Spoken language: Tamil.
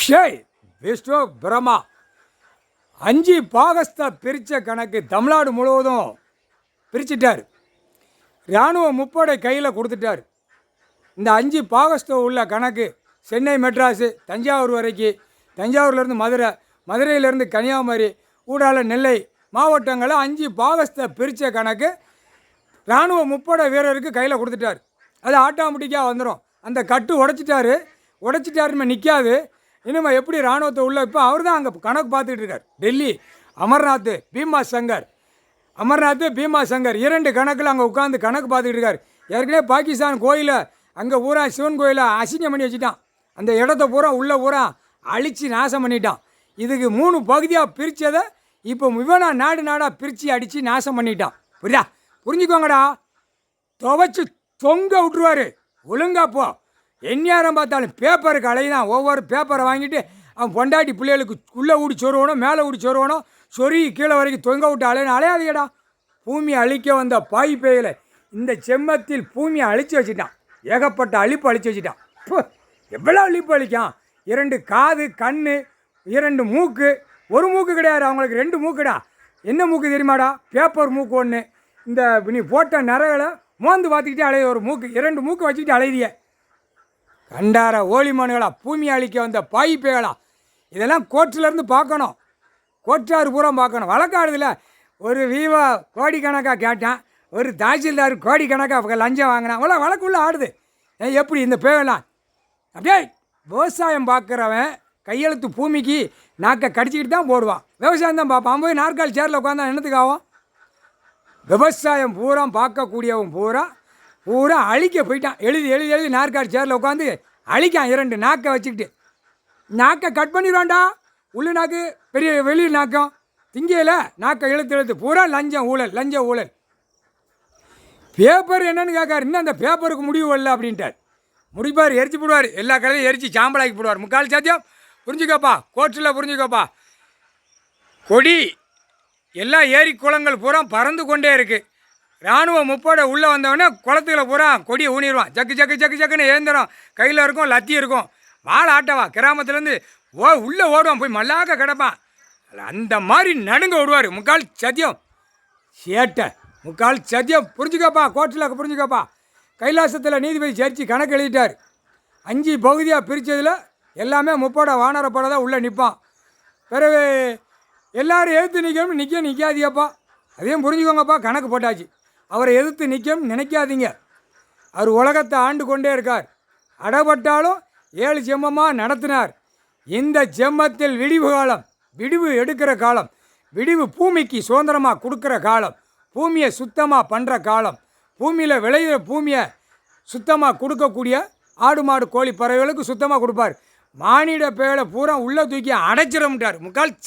ஷேய் விஷ்ணு பிரம்மா 5 பாகஸ்தா பிரித்த கணக்கு தமிழ்நாடு முழுவதும் பிரிச்சுட்டார். இராணுவ முப்படை கையில் கொடுத்துட்டார். இந்த 5 பாகஸ்தா உள்ள கணக்கு சென்னை, மெட்ராஸு, தஞ்சாவூர் வரைக்கும், தஞ்சாவூர்லேருந்து மதுரை, மதுரையிலேருந்து கன்னியாகுமரி, ஊடால நெல்லை மாவட்டங்களில் 5 பாகஸ்தா பிரித்த கணக்கு இராணுவ முப்படை வீரருக்கு கையில் கொடுத்துட்டார். அது ஆட்டோமேட்டிக்காக வந்துடும். அந்த கட்டு உடைச்சிட்டாருமே நிற்காது. இனிமேல் எப்படி இராணுவத்தை உள்ள இப்போ அவர் தான் அங்கே கணக்கு பார்த்துக்கிட்டு இருக்கார். டெல்லி அமர்நாத், பீமா சங்கர் 2 கணக்கில் அங்கே உட்காந்து கணக்கு பார்த்துக்கிட்டு இருக்கார். ஏற்கனவே பாகிஸ்தான் கோயிலை அங்கே பூரா சிவன் கோயிலை அசிங்கம் பண்ணி வச்சுட்டான். அந்த இடத்த பூரா பூரா அழித்து நாசம் பண்ணிட்டான். இதுக்கு 3 பகுதியாக பிரித்ததை இப்போ இவனா நாடாக பிரித்து அடித்து நாசம் பண்ணிட்டான். புரிஞ்சுக்கோங்கடா. துவைச்சி தொங்க விட்டுருவார். ஒழுங்கா போ. எந்நேரம் பார்த்தாலும் பேப்பருக்கு அலைதான். ஒவ்வொரு பேப்பரை வாங்கிட்டு அவன் பொண்டாட்டி பிள்ளைகளுக்கு உள்ளே ஊடி சொருவணும், மேலே ஊடி சொருவணும், சொறி கீழே வரைக்கும் தொங்க விட்டு அலையாதீங்கடா. பூமியை அழிக்க வந்த பாய் பேயில் இந்த செம்மத்தில் பூமியை அழித்து வச்சுட்டான். ஏகப்பட்ட அழிப்பு அழித்து வச்சுட்டான். எவ்வளோ அழிப்பு அழிக்கான். 2 காது, கண், 2 மூக்கு. ஒரு மூக்கு கிடையாது அவங்களுக்கு, 2 மூக்குடா. என்ன மூக்கு தெரியுமாடா? பேப்பர் மூக்கு ஒன்று. இந்த நீ போட்ட நிறைகளை மோந்து பார்த்துக்கிட்டே அலைய ஒரு மூக்கு. 2 மூக்கு வச்சுக்கிட்டு அலையிறிய. கண்டார ஓலிமனுகளா, பூமி அழிக்க வந்த பாய் பேகளா. இதெல்லாம் கோர்ட்டிலேருந்து பார்க்கணும். கோர்ட்டார் பூரா பார்க்கணும். வழக்காடுதில்ல. ஒரு வீவா கோடிக்கணக்காக கேட்டான், ஒரு தாசில்தார் கோடிக்கணக்காக லஞ்சம் வாங்கினான். வழக்குள்ளே ஆடுது. எப்படி இந்த பேகலாம்? அப்படியே விவசாயம் பார்க்குறவன் கையெழுத்து பூமிக்கு நாக்கை கடிச்சிக்கிட்டு தான் போடுவான். விவசாயம் தான் பார்ப்பான். போய் நாற்காலி சேரில் உட்காந்தா என்னத்துக்கு ஆகும்? விவசாயம் பூரா பார்க்கக்கூடியவன் பூரா அழிக்க போயிட்டான். எழுதி நாற்காலி சேரில் உட்காந்து அழிக்கான். 2 நாக்கை வச்சுக்கிட்டு நாக்கை கட் பண்ணிடுவான்டா. உள்ள நாக்கு பெரிய வெளி நாக்கம் திங்கையில் நாக்கை இழுத்து பூரா லஞ்சம் ஊழல். பேப்பர் என்னன்னு கேட்காரு. இன்னும் அந்த பேப்பருக்கு முடிவு வரல அப்படின்ட்டார். முடிப்பார், எரிச்சு போடுவார். எல்லா கடையிலும் எரிச்சு சாம்பலாக்கி போடுவார். முக்கால் சாத்தியம். புரிஞ்சுக்கப்பா, கோர்ட்டில் புரிஞ்சுக்கப்பா. கொடி எல்லா ஏரி குளங்கள் பூரா பறந்து கொண்டே இருக்குது. இராணுவ முப்படை உள்ளே வந்தவொடனே குளத்துல பூரா கொடியை ஊனிடுவான். ஜக்குன்னு ஏந்திரம் கையில் இருக்கும், லத்தி இருக்கும். வாழை ஆட்டவா கிராமத்துலேருந்து உள்ளே ஓடுவான். போய் மல்லாக்க கிடப்பான். அந்த மாதிரி நடுங்க விடுவார். முக்கால் சத்தியம் சேட்டை. புரிஞ்சுக்கப்பா. கோர்ட்டில் புரிஞ்சுக்கப்பா. கைலாசத்தில் நீதிபதி சேர்ச்சி கணக்கு எழுதிட்டார். 5 பகுதியாக பிரித்ததில் எல்லாமே முப்படை வானரப்படை தான் உள்ளே நிற்பான். பிறகு எல்லோரும் எதிர்த்து நிற்காதீங்கப்பா. அதையும் புரிஞ்சுக்கோங்கப்பா. கணக்கு போட்டாச்சு. அவரை எதிர்த்து நினைக்காதீங்க. அவர் உலகத்தை ஆண்டு கொண்டே இருக்கார். அடப்பட்டாலும் 7 செம்மமாக நடத்தினார். இந்த செம்மத்தில் விடிவு எடுக்கிற காலம், விடிவு பூமிக்கு சுதந்திரமாக கொடுக்குற காலம், பூமியை சுத்தமாக பண்ணுற காலம், பூமியில் விளையிற பூமியை சுத்தமாக கொடுக்கக்கூடிய ஆடு மாடு கோழி பறவைகளுக்கு சுத்தமாக கொடுப்பார். மானிட பேரை பூரா உள்ளே தூக்கி அடைச்சிடமுட்டார். முக்கால்